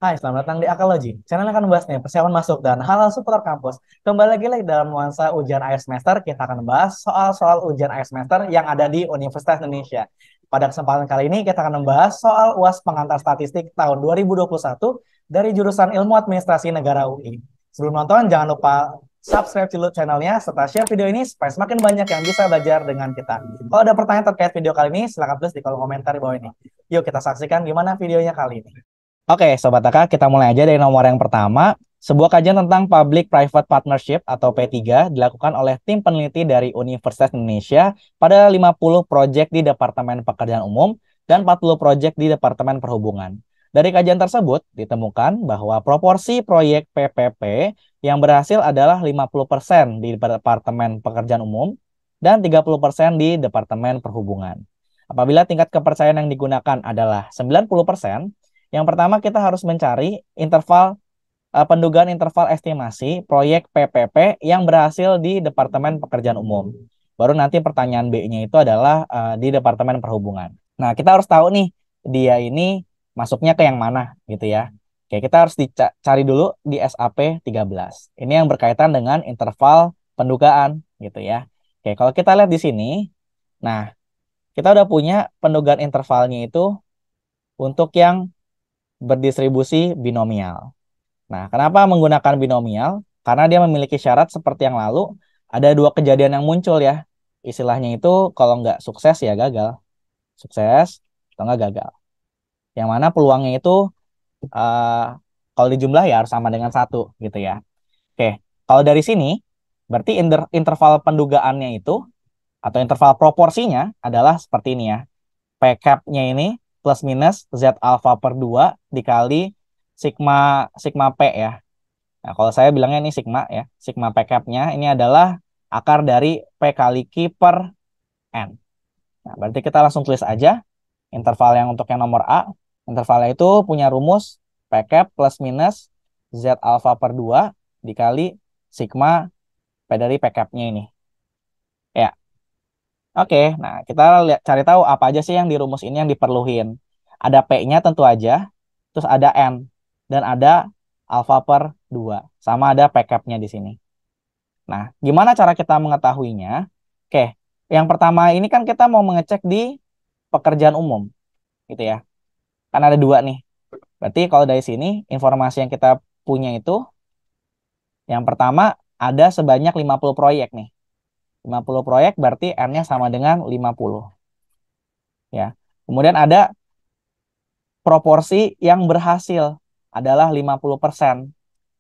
Hai, selamat datang di Akalogy. Channel yang akan membahas nih persiapan masuk dan hal-hal seputar kampus. Kembali lagi dalam nuansa ujian akhir semester, kita akan membahas soal-soal ujian akhir semester yang ada di Universitas Indonesia. Pada kesempatan kali ini, kita akan membahas soal UAS Pengantar Statistik tahun 2021 dari jurusan Ilmu Administrasi Negara UI. Sebelum nonton, jangan lupa subscribe dulu channelnya serta share video ini supaya semakin banyak yang bisa belajar dengan kita. Kalau ada pertanyaan terkait video kali ini, silahkan tulis di kolom komentar di bawah ini. Yuk kita saksikan gimana videonya kali ini. Oke, Sobat AK, kita mulai aja dari nomor yang pertama. Sebuah kajian tentang Public-Private Partnership atau P3 dilakukan oleh tim peneliti dari Universitas Indonesia pada 50 proyek di Departemen Pekerjaan Umum dan 40 proyek di Departemen Perhubungan. Dari kajian tersebut, ditemukan bahwa proporsi proyek PPP yang berhasil adalah 50% di Departemen Pekerjaan Umum dan 30% di Departemen Perhubungan. Apabila tingkat kepercayaan yang digunakan adalah 90%, yang pertama kita harus mencari pendugaan interval estimasi proyek PPP yang berhasil di Departemen Pekerjaan Umum. Baru nanti pertanyaan B-nya itu adalah di Departemen Perhubungan. Nah, kita harus tahu nih dia ini masuknya ke yang mana gitu ya. Oke, kita harus dicari dulu di SAP 13. Ini yang berkaitan dengan interval pendugaan gitu ya. Oke, kalau kita lihat di sini, nah kita udah punya pendugaan intervalnya itu untuk yang berdistribusi binomial. Nah, kenapa menggunakan binomial? Karena dia memiliki syarat seperti yang lalu, ada dua kejadian yang muncul ya. Istilahnya itu kalau nggak sukses ya gagal. Sukses atau nggak gagal. Yang mana peluangnya itu eh, kalau dijumlah ya harus sama dengan satu gitu ya. Oke, kalau dari sini berarti interval pendugaannya itu atau interval proporsinya adalah seperti ini ya. P cap-nya ini plus minus Z alpha per 2 dikali sigma sigma P ya. Nah, kalau saya bilangnya ini sigma ya. Sigma P cap-nya ini adalah akar dari P kali Q per N. Nah, berarti kita langsung tulis aja interval yang untuk yang nomor A. Intervalnya itu punya rumus P cap plus minus Z alpha per 2 dikali sigma P dari P cap-nya ini. Ya, oke, nah kita lihat cari tahu apa aja sih yang di rumus ini yang diperluin. Ada P-nya tentu aja, terus ada N, dan ada alfa per 2. Sama ada P cap-nya di sini. Nah, gimana cara kita mengetahuinya? Oke, yang pertama ini kan kita mau mengecek di pekerjaan umum, gitu ya. Kan ada dua nih. Berarti kalau dari sini, informasi yang kita punya itu, yang pertama ada sebanyak 50 proyek nih. 50 proyek berarti N-nya sama dengan 50. Ya. Kemudian ada proporsi yang berhasil adalah 50%.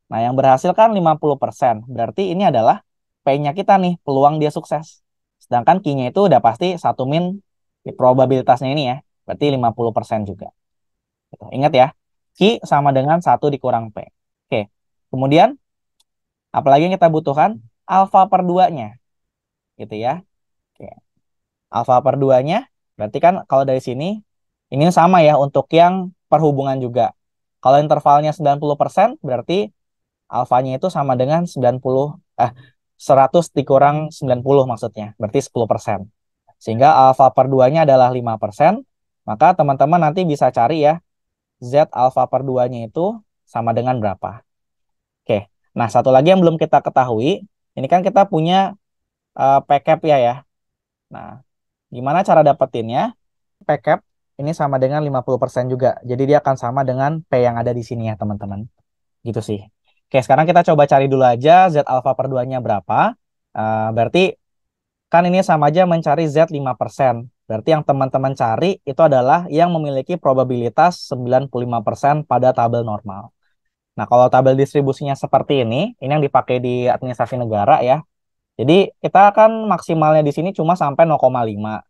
Nah, yang berhasil kan 50%. Berarti ini adalah P-nya kita nih, peluang dia sukses. Sedangkan Q-nya itu udah pasti 1 min probabilitasnya ini ya. Berarti 50% juga. Gitu. Ingat ya, Q sama dengan 1 dikurang P. Oke, kemudian apalagi yang kita butuhkan? Alfa per 2-nya. Gitu ya. Oke. Alfa per 2-nya, berarti kan kalau dari sini, ini sama ya untuk yang perhubungan juga. Kalau intervalnya 90%, berarti alfanya itu sama dengan 100 dikurang 90 maksudnya. Berarti 10%. Sehingga alfa per 2-nya adalah 5%. Maka teman-teman nanti bisa cari ya. Z alfa per 2-nya itu sama dengan berapa. Oke. Nah, satu lagi yang belum kita ketahui. Ini kan kita punya PCAP ya. Nah, gimana cara dapetinnya? PCAP ini sama dengan 50% juga. Jadi dia akan sama dengan P yang ada di sini ya, teman-teman. Gitu sih. Oke, sekarang kita coba cari dulu aja Z alfa per 2-nya berapa. Berarti kan ini sama aja mencari Z 5%. Berarti yang teman-teman cari itu adalah yang memiliki probabilitas 95% pada tabel normal. Nah, kalau tabel distribusinya seperti ini yang dipakai di administrasi negara ya. Jadi kita akan maksimalnya di sini cuma sampai 0,5.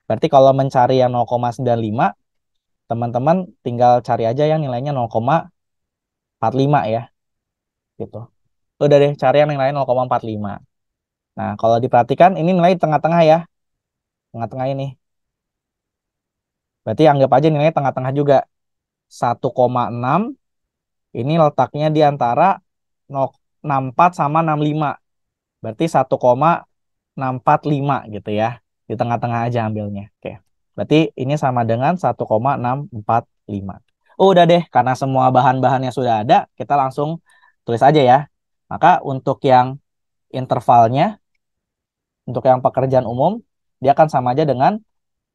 Berarti kalau mencari yang 0,95, teman-teman tinggal cari aja yang nilainya 0,45 ya. Gitu. Udah deh, cari yang nilainya 0,45. Nah, kalau diperhatikan ini nilai tengah-tengah ya. Tengah-tengah ini. Berarti anggap aja nilainya tengah-tengah juga. 1,6 ini letaknya di antara 0,64 sama 65. Berarti 1,645 gitu ya. Di tengah-tengah aja ambilnya. Oke. Berarti ini sama dengan 1,645. Oh, udah deh, karena semua bahan-bahannya sudah ada, kita langsung tulis aja ya. Maka untuk yang intervalnya, untuk yang pekerjaan umum, dia akan sama aja dengan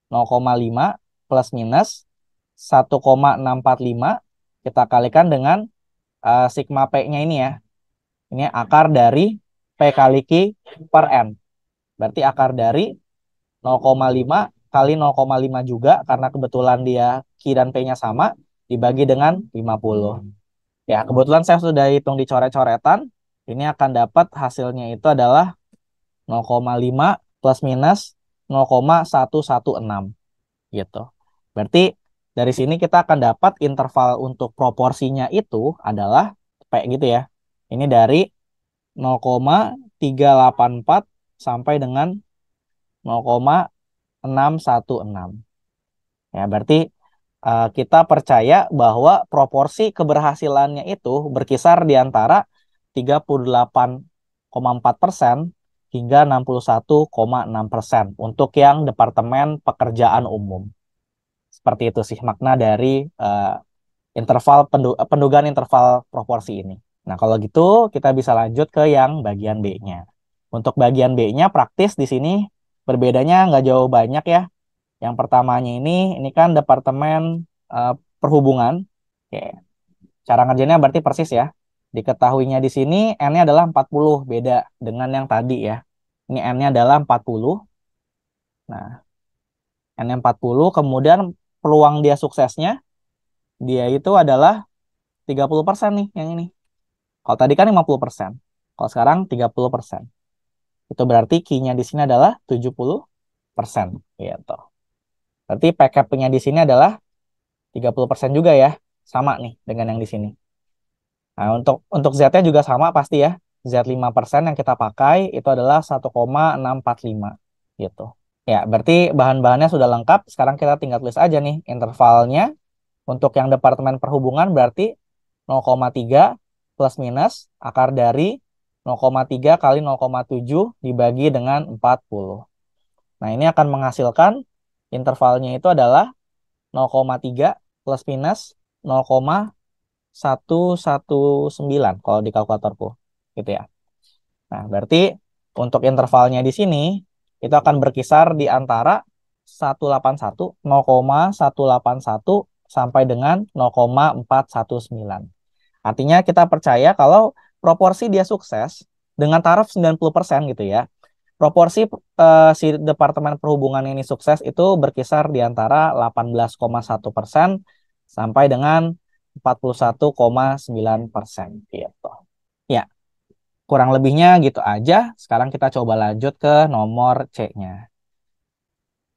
0,5 plus minus 1,645 kita kalikan dengan sigma P-nya ini ya. Ini akar dari P kali Q per N. Berarti akar dari 0,5 kali 0,5 juga karena kebetulan dia Q dan P-nya sama dibagi dengan 50. Ya, kebetulan saya sudah hitung di coret-coretan. Ini akan dapat hasilnya itu adalah 0,5 plus minus 0,116 gitu. Berarti dari sini kita akan dapat interval untuk proporsinya itu adalah P gitu ya. Ini dari 0,384 sampai dengan 0,616. Ya, berarti kita percaya bahwa proporsi keberhasilannya itu berkisar di antara 38,4% hingga 61,6% untuk yang Departemen Pekerjaan Umum. Seperti itu sih makna dari uh, pendugaan interval proporsi ini. Nah, kalau gitu kita bisa lanjut ke yang bagian B-nya. Untuk bagian B-nya praktis di sini berbedanya nggak jauh banyak ya. Yang pertamanya ini kan Departemen uh, Perhubungan. Oke. Cara ngerjainnya berarti persis ya. Diketahuinya di sini N-nya adalah 40, beda dengan yang tadi ya. Ini N-nya adalah 40. Nah, N-nya 40, kemudian peluang dia suksesnya, dia itu adalah 30% nih yang ini. Kalau tadi kan 50%. Kalau sekarang 30%. Itu berarti Q-nya di sini adalah 70%. Gitu. Berarti PKP-nya di sini adalah 30% juga ya. Sama nih dengan yang di sini. Nah, untuk Z-nya juga sama pasti ya. Z 5% yang kita pakai itu adalah 1,645 gitu. Ya, berarti bahan-bahannya sudah lengkap. Sekarang kita tinggal tulis aja nih intervalnya. Untuk yang Departemen Perhubungan berarti 0,3 plus minus akar dari 0,3 kali 0,7 dibagi dengan 40. Nah, ini akan menghasilkan intervalnya itu adalah 0,3 plus minus 0,119 kalau di kalkulatorku gitu ya. Nah, berarti untuk intervalnya di sini itu akan berkisar di antara 181, 0,181 sampai dengan 0,419. Artinya kita percaya kalau proporsi dia sukses dengan taraf 90% gitu ya. Proporsi si Departemen Perhubungan ini sukses itu berkisar di antara 18,1% sampai dengan 41,9% gitu. Ya, kurang lebihnya gitu aja. Sekarang kita coba lanjut ke nomor C-nya.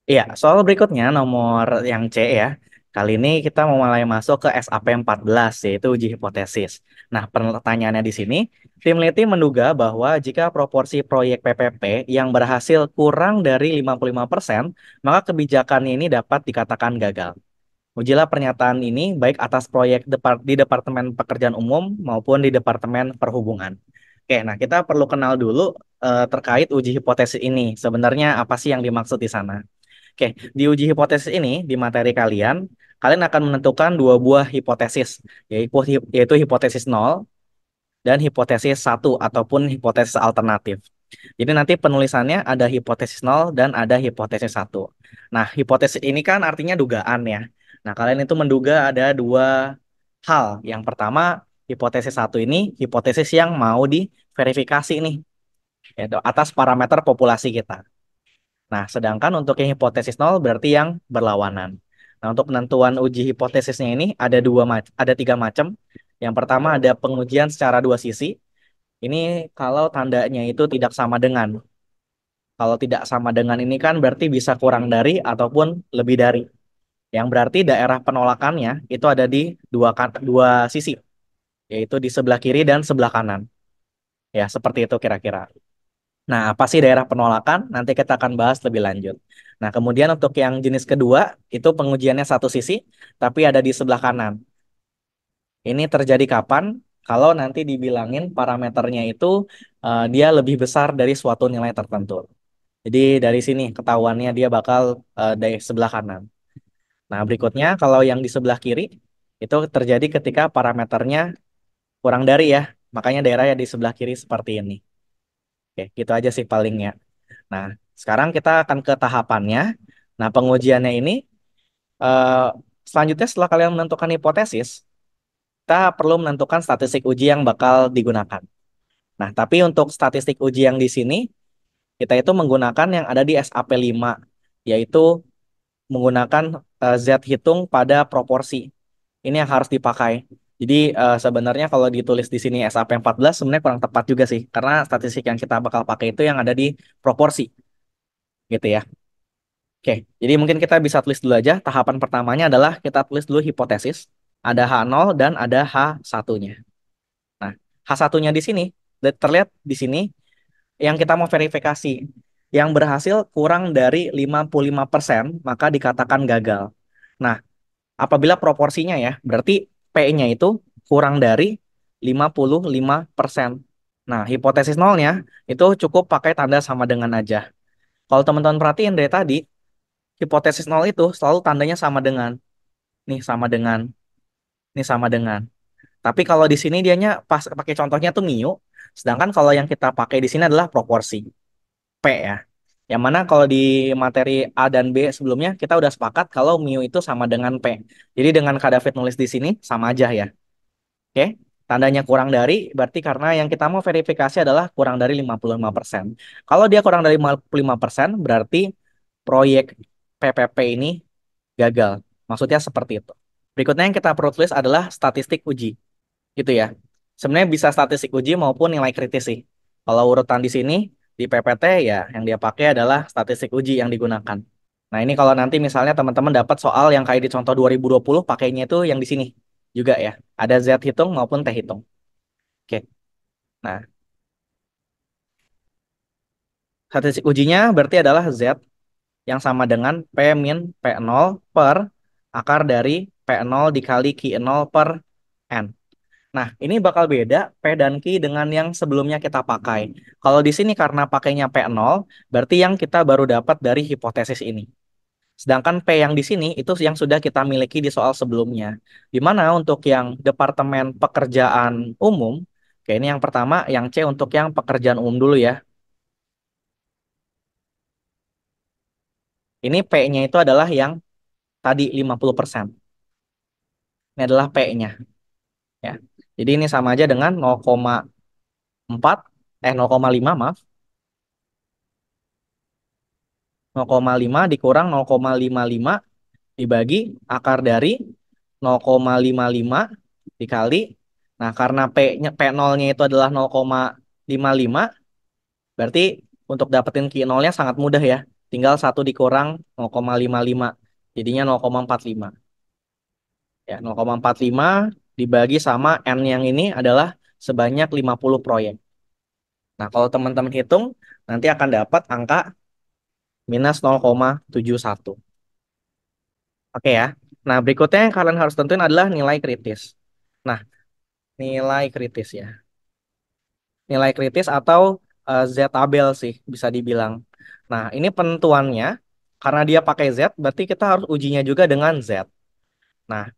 Iya, soal berikutnya nomor yang C ya. Kali ini kita mau mulai masuk ke SAP 14 yaitu uji hipotesis. Nah, pertanyaannya di sini, tim Leti menduga bahwa jika proporsi proyek PPP yang berhasil kurang dari 55%, maka kebijakan ini dapat dikatakan gagal. Ujilah pernyataan ini baik atas proyek di Departemen Pekerjaan Umum maupun di Departemen Perhubungan. Oke, nah kita perlu kenal dulu terkait uji hipotesis ini. Sebenarnya apa sih yang dimaksud di sana? Oke, di uji hipotesis ini, di materi kalian, kalian akan menentukan dua buah hipotesis, yaitu hipotesis nol dan hipotesis satu ataupun hipotesis alternatif. Jadi nanti penulisannya ada hipotesis nol dan ada hipotesis satu. Nah, hipotesis ini kan artinya dugaan ya. Nah, kalian itu menduga ada dua hal. Yang pertama, hipotesis satu ini hipotesis yang mau diverifikasi nih, yaitu atas parameter populasi kita. Nah, sedangkan untuk yang hipotesis nol berarti yang berlawanan. Nah, untuk penentuan uji hipotesisnya ini ada tiga macam. Yang pertama ada pengujian secara dua sisi. Ini kalau tandanya itu tidak sama dengan. Kalau tidak sama dengan ini kan berarti bisa kurang dari ataupun lebih dari. Yang berarti daerah penolakannya itu ada di dua sisi, yaitu di sebelah kiri dan sebelah kanan. Ya, seperti itu kira-kira. Nah, apa sih daerah penolakan? Nanti kita akan bahas lebih lanjut. Nah, kemudian untuk yang jenis kedua, itu pengujiannya satu sisi, tapi ada di sebelah kanan. Ini terjadi kapan? Kalau nanti dibilangin parameternya itu dia lebih besar dari suatu nilai tertentu. Jadi dari sini ketahuannya dia bakal dari sebelah kanan. Nah, berikutnya kalau yang di sebelah kiri, Itu terjadi ketika parameternya kurang dari ya. Makanya daerah yang di sebelah kiri seperti ini. Oke, gitu aja sih palingnya. Nah, sekarang kita akan ke tahapannya. Nah, pengujiannya ini eh, selanjutnya setelah kalian menentukan hipotesis, kita perlu menentukan statistik uji yang bakal digunakan. Nah, tapi untuk statistik uji yang di sini, kita itu menggunakan yang ada di SAP 5, yaitu menggunakan Z hitung pada proporsi. Ini yang harus dipakai. Jadi sebenarnya kalau ditulis di sini SAP 14 sebenarnya kurang tepat juga sih, karena statistik yang kita bakal pakai itu yang ada di proporsi, gitu ya. Oke, jadi mungkin kita bisa tulis dulu aja. Tahapan pertamanya adalah kita tulis dulu hipotesis. Ada H0 dan ada H1-nya. Nah, H1-nya di sini, terlihat di sini yang kita mau verifikasi. Yang berhasil kurang dari 55%, maka dikatakan gagal. Nah, apabila proporsinya ya, berarti P-nya itu kurang dari 55%. Nah, hipotesis nolnya itu cukup pakai tanda sama dengan aja. Kalau teman-teman perhatiin dari tadi, hipotesis nol itu selalu tandanya sama dengan, nih sama dengan, nih sama dengan. Tapi kalau di sini dianya pas pakai contohnya tuh mu, sedangkan kalau yang kita pakai di sini adalah proporsi P ya. Yang mana kalau di materi A dan B sebelumnya kita udah sepakat kalau mu itu sama dengan P. Jadi dengan Kak David nulis di sini sama aja ya. Oke, tandanya kurang dari berarti karena yang kita mau verifikasi adalah kurang dari 55%. Kalau dia kurang dari 55%, berarti proyek PPP ini gagal. Maksudnya seperti itu. Berikutnya yang kita perlu tulis adalah statistik uji. Gitu ya. Sebenarnya bisa statistik uji maupun nilai kritis sih. Kalau urutan di sini, di PPT ya yang dia pakai adalah statistik uji yang digunakan. Nah ini kalau nanti misalnya teman-teman dapat soal yang kayak di contoh 2020 pakainya itu yang di sini juga ya. Ada Z hitung maupun T hitung. Oke. Nah, statistik ujinya berarti adalah Z yang sama dengan P min P0 per akar dari P0 dikali Q0 per N. Nah, ini bakal beda P dan Q dengan yang sebelumnya kita pakai. Kalau di sini karena pakainya P0, berarti yang kita baru dapat dari hipotesis ini. Sedangkan P yang di sini itu yang sudah kita miliki di soal sebelumnya. Di mana untuk yang Departemen Pekerjaan Umum, oke ini yang pertama, yang C untuk yang pekerjaan umum dulu ya. Ini P-nya itu adalah yang tadi 50%. Ini adalah P-nya ya. Jadi ini sama aja dengan 0,4 0,5 maaf. 0,5 dikurang 0,55 dibagi akar dari 0,55 dikali. Nah, karena P-nya P0-nya itu adalah 0,55, berarti untuk dapetin Q0-nya sangat mudah ya. Tinggal 1 dikurang 0,55. Jadinya 0,45. Ya, 0,45 dibagi sama N yang ini adalah sebanyak 50 proyek. Nah, kalau teman-teman hitung, nanti akan dapat angka minus 0,71. Oke ya. Nah, berikutnya yang kalian harus tentuin adalah nilai kritis. Nah, nilai kritis ya. Nilai kritis atau Z tabel sih bisa dibilang. Nah, ini penentuannya karena dia pakai Z, berarti kita harus ujinya juga dengan Z. Nah,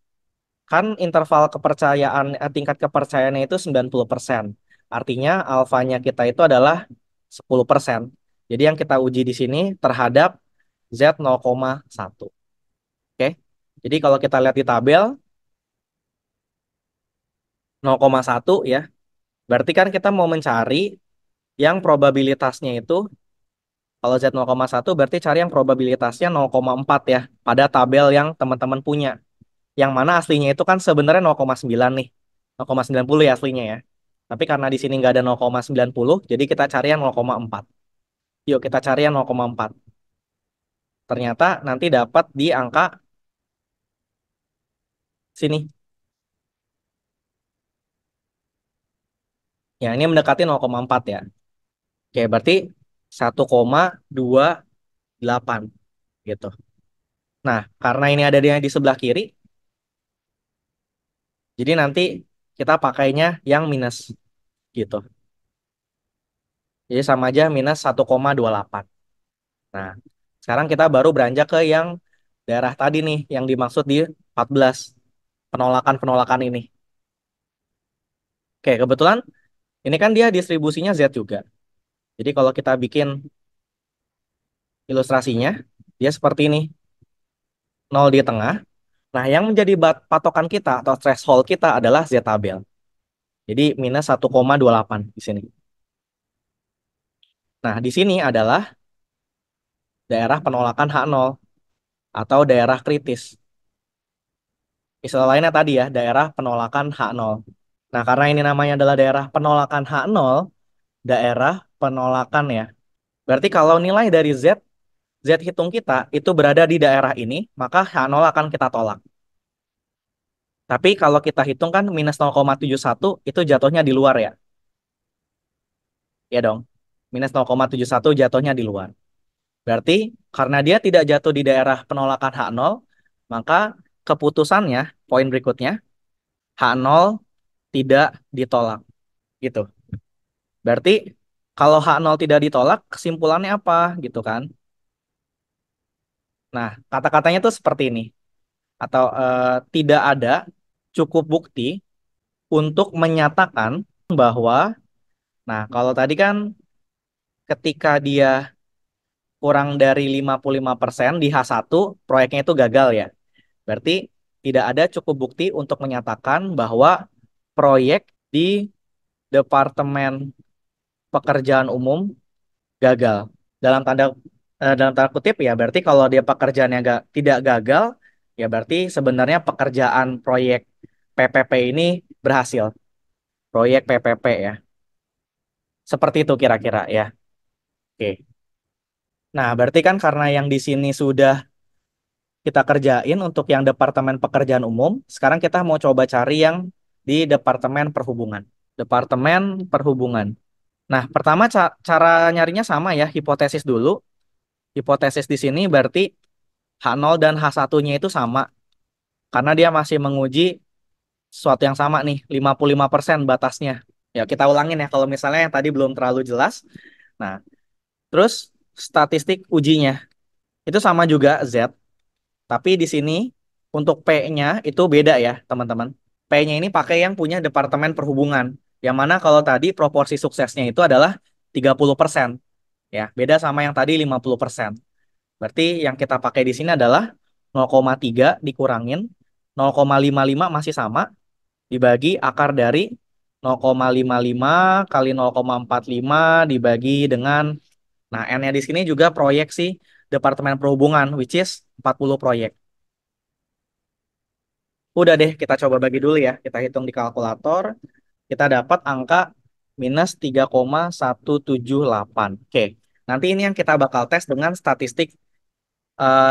kan interval kepercayaan tingkat kepercayaannya itu 90%. Artinya alfanya kita itu adalah 10%. Jadi yang kita uji di sini terhadap Z 0,1. Oke. Jadi kalau kita lihat di tabel 0,1 ya, berarti kan kita mau mencari yang probabilitasnya itu, kalau Z 0,1 berarti cari yang probabilitasnya 0,4 ya, pada tabel yang teman-teman punya. Yang mana aslinya itu kan sebenarnya 0,9 nih. 0,90 ya aslinya ya. Tapi karena di sini nggak ada 0,90, jadi kita cari yang 0,4. Yuk kita cari yang 0,4. Ternyata nanti dapat di angka sini. Ya, ini mendekati 0,4 ya. Oke, berarti 1,28 gitu. Nah, karena ini ada di sebelah kiri, jadi nanti kita pakainya yang minus gitu. Jadi sama aja minus 1,28. Nah, sekarang kita baru beranjak ke yang daerah tadi nih, yang dimaksud di 14. penolakan-penolakan ini. Oke, kebetulan ini kan dia distribusinya Z juga. Jadi kalau kita bikin ilustrasinya, dia seperti ini, 0 di tengah. Nah, yang menjadi patokan kita atau threshold kita adalah Z tabel. Jadi minus 1,28 di sini. Nah, di sini adalah daerah penolakan H0 atau daerah kritis. Istilah lainnya tadi ya, daerah penolakan H0. Nah, karena ini namanya adalah daerah penolakan H0, daerah penolakan ya. Berarti kalau nilai dari Z hitung kita itu berada di daerah ini, maka H0 akan kita tolak. Tapi kalau kita hitung kan minus 0,71 itu jatuhnya di luar ya. Ya dong. Minus 0,71 jatuhnya di luar. Berarti karena dia tidak jatuh di daerah penolakan H0, maka keputusannya, poin berikutnya, H0 tidak ditolak. Gitu. Berarti kalau H0 tidak ditolak, kesimpulannya apa gitu kan? Nah, kata-katanya tuh seperti ini. Atau tidak ada cukup bukti untuk menyatakan bahwa, nah kalau tadi kan ketika dia kurang dari 55% di H1, proyeknya itu gagal ya. Berarti tidak ada cukup bukti untuk menyatakan bahwa proyek di Departemen Pekerjaan Umum gagal. Dalam tanda kutip ya, berarti kalau dia pekerjaannya tidak gagal, ya berarti sebenarnya pekerjaan proyek PPP ini berhasil. Proyek PPP ya. Seperti itu kira-kira ya. Oke. Nah, berarti kan karena yang di sini sudah kita kerjain untuk yang Departemen Pekerjaan Umum, sekarang kita mau coba cari yang di Departemen Perhubungan. Departemen Perhubungan. Nah, pertama cara nyarinya sama ya, hipotesis dulu. Hipotesis di sini berarti H0 dan H1-nya itu sama. Karena dia masih menguji sesuatu yang sama nih, 55% batasnya. Ya, kita ulangin ya kalau misalnya yang tadi belum terlalu jelas. Nah, terus statistik ujinya itu sama juga Z, tapi di sini untuk P-nya itu beda ya, teman-teman. P-nya ini pakai yang punya Departemen Perhubungan. Yang mana kalau tadi proporsi suksesnya itu adalah 30%. Ya, beda sama yang tadi 50%. Berarti yang kita pakai di sini adalah 0,3 dikurangin 0,55 masih sama dibagi akar dari 0,55 kali 0,45 dibagi dengan, nah N-nya di sini juga proyeksi Departemen Perhubungan which is 40 proyek. Udah deh, kita coba bagi dulu ya. Kita hitung di kalkulator. Kita dapat angka minus 3,178. Oke, nanti ini yang kita bakal tes dengan statistik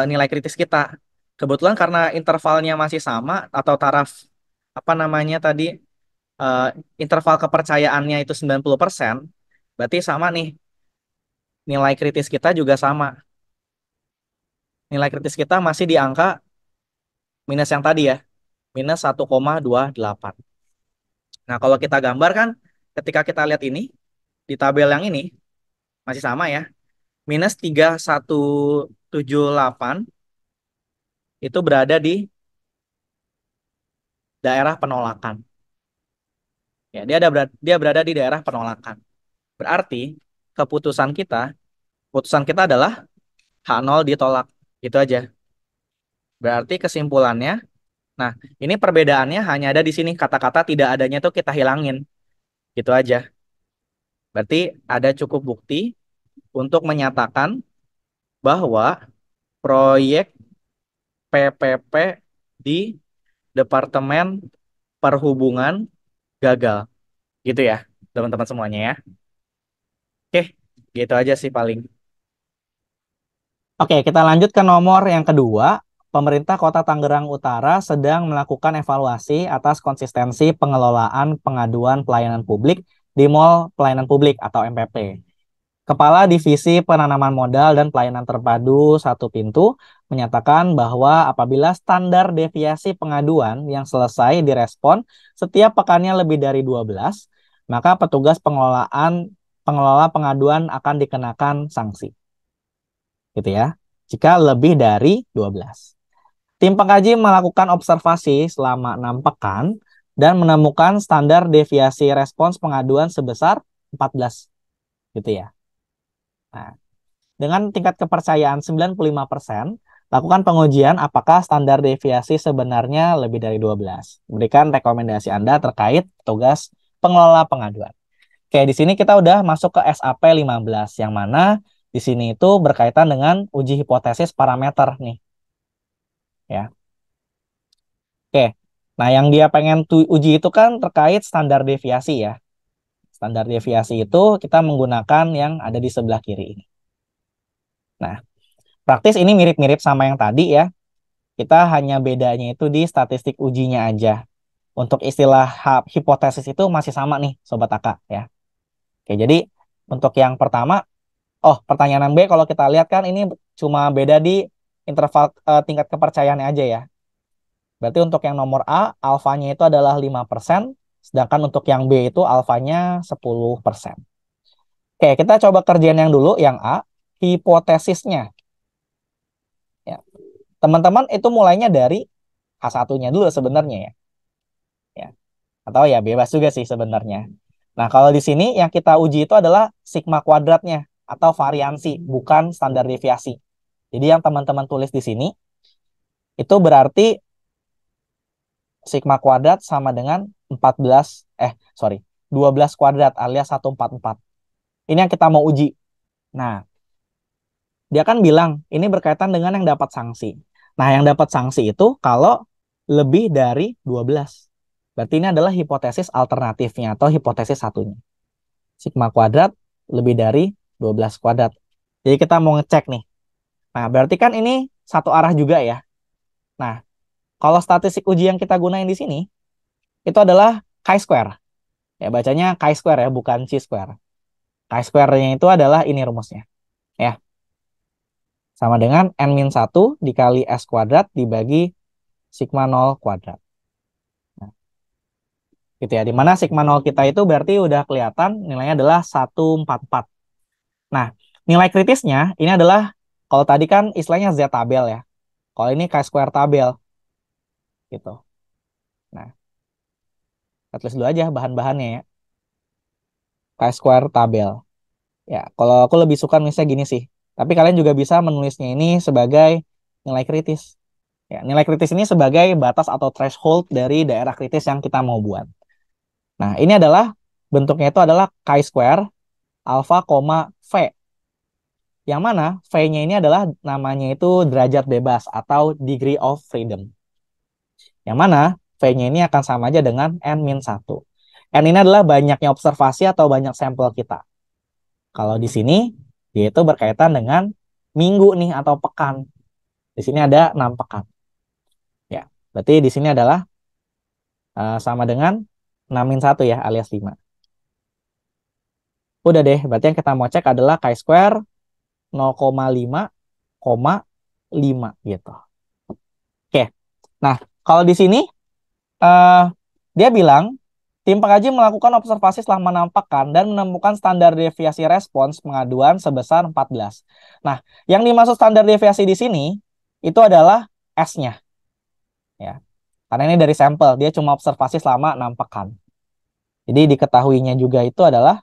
nilai kritis kita. Kebetulan karena intervalnya masih sama atau taraf apa namanya tadi eh, interval kepercayaannya itu 90%, berarti sama nih. Nilai kritis kita juga sama. Nilai kritis kita masih di angka minus yang tadi ya, minus 1,28. Nah, kalau kita gambar kan ketika kita lihat ini di tabel yang ini masih sama ya. Minus 3,178 itu berada di daerah penolakan. Ya, dia berada di daerah penolakan. Berarti keputusan kita adalah H0 ditolak. Itu aja. Berarti kesimpulannya, nah ini perbedaannya hanya ada di sini. Kata-kata tidak adanya tuh kita hilangin. Gitu aja. Berarti ada cukup bukti untuk menyatakan bahwa proyek PPP di Departemen Perhubungan gagal. Gitu ya, teman-teman semuanya ya. Oke, gitu aja sih paling. Oke, kita lanjut ke nomor yang kedua. Pemerintah Kota Tangerang Utara sedang melakukan evaluasi atas konsistensi pengelolaan pengaduan pelayanan publik di Mall Pelayanan Publik atau MPP. Kepala Divisi Penanaman Modal dan Pelayanan Terpadu Satu Pintu menyatakan bahwa apabila standar deviasi pengaduan yang selesai direspon setiap pekannya lebih dari 12, maka petugas pengelola pengaduan akan dikenakan sanksi. Gitu ya. Jika lebih dari 12. Tim pengkaji melakukan observasi selama 6 pekan dan menemukan standar deviasi respons pengaduan sebesar 14 gitu ya. Nah, dengan tingkat kepercayaan 95%, lakukan pengujian apakah standar deviasi sebenarnya lebih dari 12. Berikan rekomendasi Anda terkait tugas pengelola pengaduan. Oke, di sini kita udah masuk ke SAP 15 yang mana di sini itu berkaitan dengan uji hipotesis parameter nih. Ya. Oke. Nah, yang dia pengen uji itu kan terkait standar deviasi ya. Standar deviasi itu kita menggunakan yang ada di sebelah kiri ini. Nah, praktis ini mirip-mirip sama yang tadi ya. Kita hanya bedanya itu di statistik ujinya aja. Untuk istilah hipotesis itu masih sama nih, Sobat Aka ya. Oke, jadi untuk yang pertama, pertanyaan B kalau kita lihat kan ini cuma beda di interval tingkat kepercayaannya aja ya. Berarti untuk yang nomor A, alfanya itu adalah 5%, sedangkan untuk yang B itu alfanya 10%. Oke, kita coba kerjain yang dulu, yang A, hipotesisnya. Ya. Teman-teman itu mulainya dari H1-nya dulu sebenarnya ya. Ya. Atau ya bebas juga sih sebenarnya. Nah, kalau di sini yang kita uji itu adalah sigma kuadratnya atau variansi, bukan standar deviasi. Jadi yang teman-teman tulis di sini itu berarti sigma kuadrat sama dengan 12 kuadrat alias 144. Ini yang kita mau uji. Nah, dia kan bilang ini berkaitan dengan yang dapat sanksi. Nah, yang dapat sanksi itu kalau lebih dari 12. Berarti ini adalah hipotesis alternatifnya atau hipotesis satunya. Sigma kuadrat lebih dari 12 kuadrat. Jadi kita mau ngecek nih. Nah, berarti kan ini satu arah juga ya. Nah, kalau statistik uji yang kita gunain di sini, itu adalah chi-square. Ya, bacanya chi-square ya, bukan chi-square. Chi-square-nya itu adalah ini rumusnya. Ya, sama dengan n-1 dikali S kuadrat dibagi sigma 0 kuadrat. Nah, gitu ya. Dimana sigma 0 kita itu berarti udah kelihatan nilainya adalah 144. Nah, nilai kritisnya ini adalah, kalau tadi kan istilahnya Z tabel ya. Kalau ini chi-square tabel. Gitu. Nah, kita tulis dulu aja bahan-bahannya ya. Chi-square tabel. Ya, kalau aku lebih suka nulisnya gini sih. Tapi kalian juga bisa menulisnya ini sebagai nilai kritis. Ya, nilai kritis ini sebagai batas atau threshold dari daerah kritis yang kita mau buat. Nah, ini adalah bentuknya itu adalah chi-square alpha, V. Yang mana V-nya ini adalah namanya itu derajat bebas atau degree of freedom. Yang mana V-nya ini akan sama aja dengan N-1. N ini adalah banyaknya observasi atau banyak sampel kita. Kalau di sini, dia itu berkaitan dengan minggu nih atau pekan. Di sini ada 6 pekan. Ya, berarti di sini adalah sama dengan 6-1 ya, alias 5. Udah deh, berarti yang kita mau cek adalah chi-square 0,5, gitu. Oke, nah kalau di sini eh, dia bilang tim pengkaji melakukan observasi selama 6 pekan dan menemukan standar deviasi respons pengaduan sebesar 14. Nah, yang dimaksud standar deviasi di sini itu adalah S-nya. Ya. Karena ini dari sampel, dia cuma observasi selama 6 pekan. Jadi diketahuinya juga itu adalah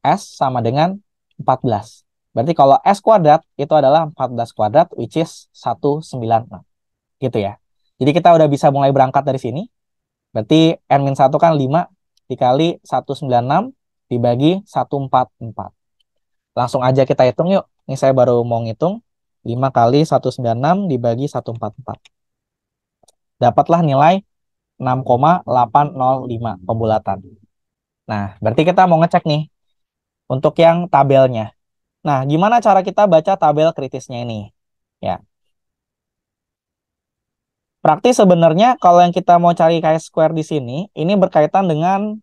S sama dengan 14. Berarti kalau S kuadrat itu adalah 14 kuadrat, which is 196. Gitu ya. Jadi kita udah bisa mulai berangkat dari sini. Berarti N-1 kan 5 dikali 196 dibagi 144. Langsung aja kita hitung yuk. Ini saya baru mau ngitung. 5 kali 196 dibagi 144. Dapatlah nilai 6,805 pembulatan. Nah, berarti kita mau ngecek nih untuk yang tabelnya. Nah, gimana cara kita baca tabel kritisnya ini? Ya, praktis sebenarnya kalau yang kita mau cari chi-square di sini, ini berkaitan dengan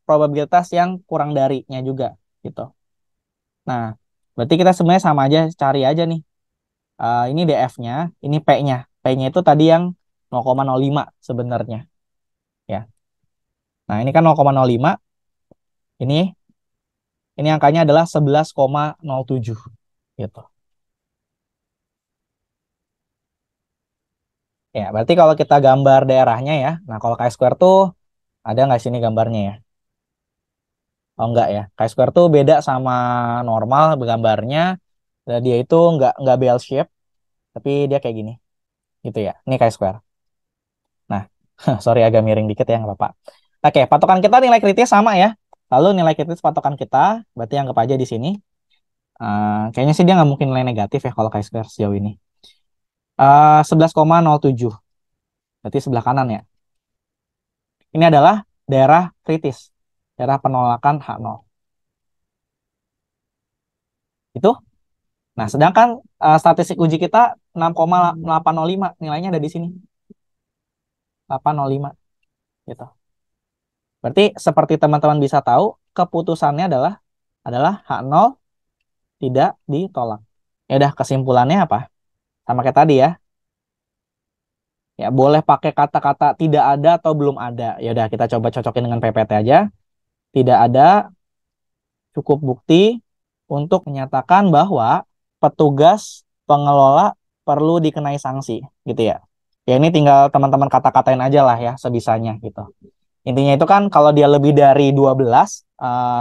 probabilitas yang kurang darinya juga, gitu. Nah, berarti kita sebenarnya sama aja cari aja nih. Ini DF-nya, ini P-nya. P-nya itu tadi yang 0,05 sebenarnya. Ya. Nah, ini kan 0,05. Ini angkanya adalah 11,07 gitu. Ya, berarti kalau kita gambar daerahnya ya. Nah, kalau chi-square tuh ada nggak sini gambarnya ya? Oh enggak ya. Chi-square tuh beda sama normal gambarnya. Dia itu nggak bell shape, tapi dia kayak gini. Gitu ya. Ini chi-square. Nah, sorry agak miring dikit ya, nggak apa-apa. Oke, patokan kita nilai kritis sama ya. Lalu nilai kritis patokan kita, berarti anggap aja di sini. Kayaknya sih dia nggak mungkin nilai negatif ya kalau chi-square sejauh ini. 11,07. Berarti sebelah kanan ya. Ini adalah daerah kritis. Daerah penolakan H0. Itu. Nah, sedangkan statistik uji kita 6,805. Nilainya ada di sini. 805. Gitu. Berarti seperti teman-teman bisa tahu, keputusannya adalah H0 tidak ditolak. Ya udah, kesimpulannya apa? Sama kayak tadi ya. Ya, boleh pakai kata-kata tidak ada atau belum ada. Ya udah, kita coba cocokin dengan PPT aja. Tidak ada cukup bukti untuk menyatakan bahwa petugas pengelola perlu dikenai sanksi, gitu ya. Ya ini tinggal teman-teman kata-katain aja lah ya sebisanya gitu. Intinya itu kan kalau dia lebih dari 12,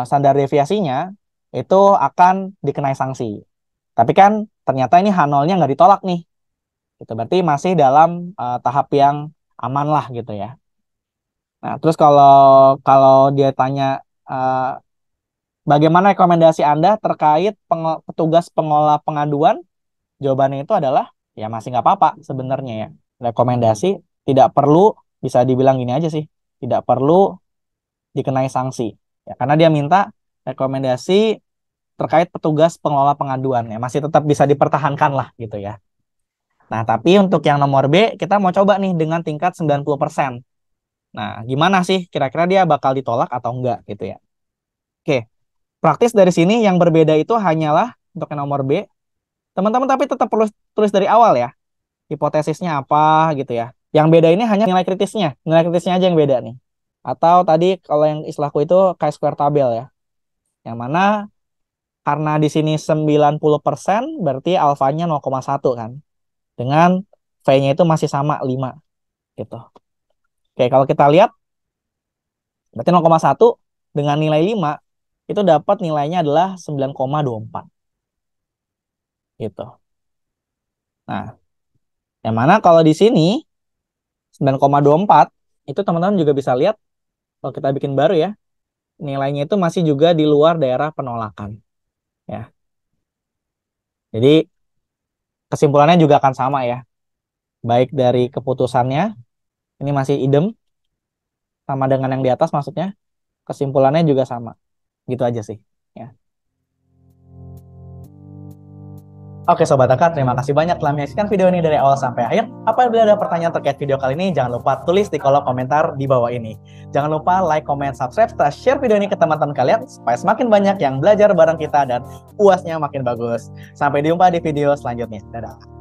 standar deviasinya itu akan dikenai sanksi. Tapi kan ternyata ini H0-nya nggak ditolak nih. Gitu. Berarti masih dalam tahap yang aman lah gitu ya. Nah, terus kalau kalau dia tanya bagaimana rekomendasi Anda terkait petugas pengolah pengaduan, jawabannya itu adalah ya masih nggak apa-apa sebenarnya ya. Rekomendasi tidak perlu, bisa dibilang gini aja sih, tidak perlu dikenai sanksi. Ya, karena dia minta rekomendasi terkait petugas pengelola pengaduan ya masih tetap bisa dipertahankan lah gitu ya. Nah, tapi untuk yang nomor B kita mau coba nih dengan tingkat 90%. Nah, gimana sih kira-kira dia bakal ditolak atau enggak gitu ya. Oke, praktis dari sini yang berbeda itu hanyalah untuk yang nomor B. Teman-teman tapi tetap perlu tulis dari awal ya. Hipotesisnya apa gitu ya. Yang beda ini hanya nilai kritisnya. Nilai kritisnya aja yang beda nih. Atau tadi kalau yang istilahku itu chi-square tabel ya. Yang mana karena di sini 90% berarti alfanya 0,1 kan. Dengan V-nya itu masih sama 5 gitu. Oke, kalau kita lihat berarti 0,1 dengan nilai 5 itu dapat nilainya adalah 9,24 gitu. Nah, yang mana kalau di sini 9,24 itu teman-teman juga bisa lihat kalau kita bikin baru ya, nilainya itu masih juga di luar daerah penolakan ya. Jadi kesimpulannya juga akan sama ya. Baik dari keputusannya ini masih idem sama dengan yang di atas maksudnya, kesimpulannya juga sama. Gitu aja sih ya. Oke Sobat Akad, terima kasih banyak telah menyaksikan video ini dari awal sampai akhir. Apabila ada pertanyaan terkait video kali ini, jangan lupa tulis di kolom komentar di bawah ini. Jangan lupa like, comment, subscribe, serta share video ini ke teman-teman kalian supaya semakin banyak yang belajar bareng kita dan UASnya makin bagus. Sampai jumpa di video selanjutnya. Dadah.